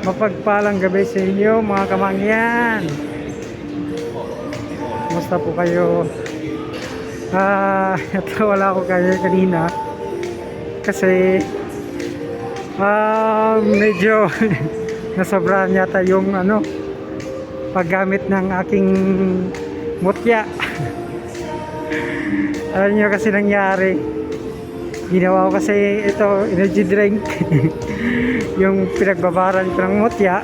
Mapagpalang gabi sa inyo mga kamangyan. Kumusta po kayo? Ito wala ako kayo kanina kasi medyo nasobrahan yata yung paggamit ng aking mutya. Alam nyo kasi nangyari, ginawa ko kasi ito energy drink yung pinagbabaran ko ng mutya.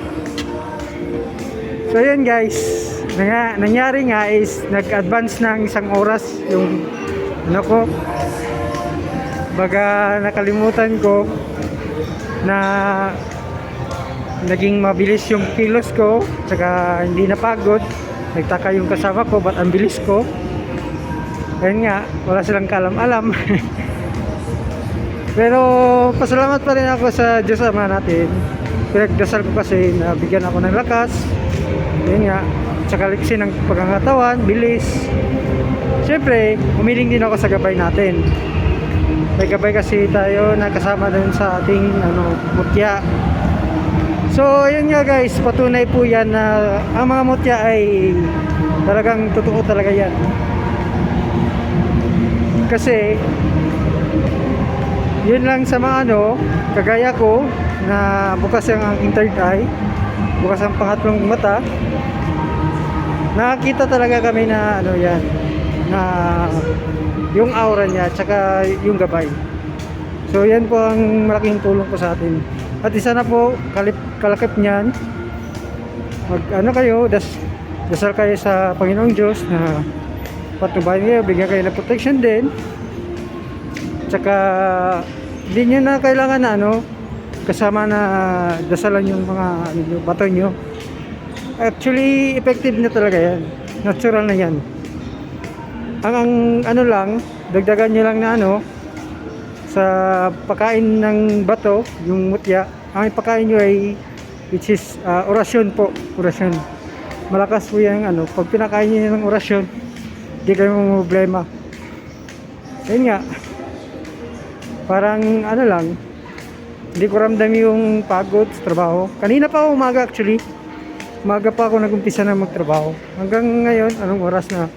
So yun guys, nangyari nga is nag-advance ng isang oras yung ko, baga nakalimutan ko na naging mabilis yung kilos ko, saka hindi napagod. Nagtaka yung kasama ko ba't ang bilis ko. Ayun nga, wala silang kalam-alam. Pero pasalamat pa rin ako sa Diyos Ama natin. Pinagdasal ko kasi na bigyan ako ng lakas. Ayun nga, tsaka liksi ng pagkakatawan, bilis. Siyempre, umiling din ako sa gabay natin. May gabay kasi tayo na kasama dun sa ating mutya. So ayun nga guys, patunay po yan na ang mga mutya ay talagang totoo talaga yan. Kasi yun lang sa mga kagaya ko na bukas ang aking third eye, bukas ang pangatlong mata, nakakita talaga kami na yan, na yung aura niya tsaka yung gabay. So yan po ang malaking tulong po sa atin. At isa na po kalakip niyan, kayo, dasal kayo sa Panginoong Diyos na patubayan kayo, bigyan kayo ng protection din. Tsaka hindi nyo na kailangan na kasama na dasalan yung mga bato nyo. Actually effective na talaga yan, natural na yan. Ang lang, dagdagan nyo lang na sa pagkain ng bato, yung mutya, ang ipakain nyo ay which is orasyon po, orasyon. Malakas po yan pag pinakain nyo ng orasyon, hindi kayo problema. Ayun nga, parang lang, hindi ko ramdam yung pagod sa trabaho. Kanina pa ako umaga actually, umaga pa ako nag-umpisa na magtrabaho. Hanggang ngayon, anong oras na?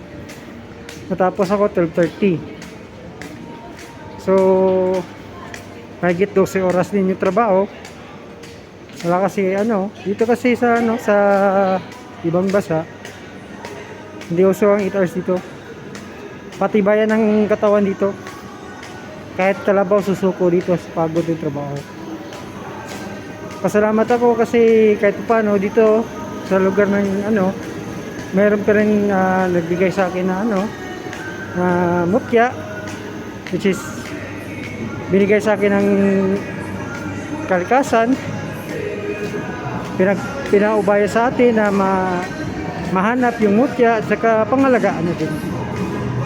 Natapos ako 12:30. So mahigit 12 oras din yung trabaho. Wala kasi dito kasi sa sa ibang bansa hindi uso ang 8 hours dito. Patibayan ng katawan dito, kahit kalabaw susuko dito sa pagod ng trabaho. Pasalamat ako kasi kahit paano dito sa lugar ng meron pa rin nagbigay sa akin na mutya, which is binigay sa akin ng kalikasan, pinaubaya sa atin na mahanap yung mutya at saka pangalagaan natin.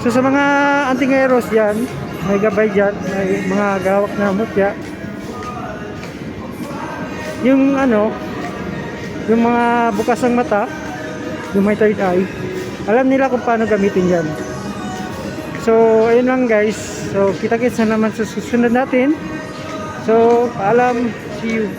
So sa mga antingeros dyan, may gabay dyan, may mga gawak na mutya, yung yung mga bukas ng mata, yung may third eye, alam nila kung paano gamitin yan. So ayun lang guys, so kita-kits na naman sa susunod natin. So paalam, see you.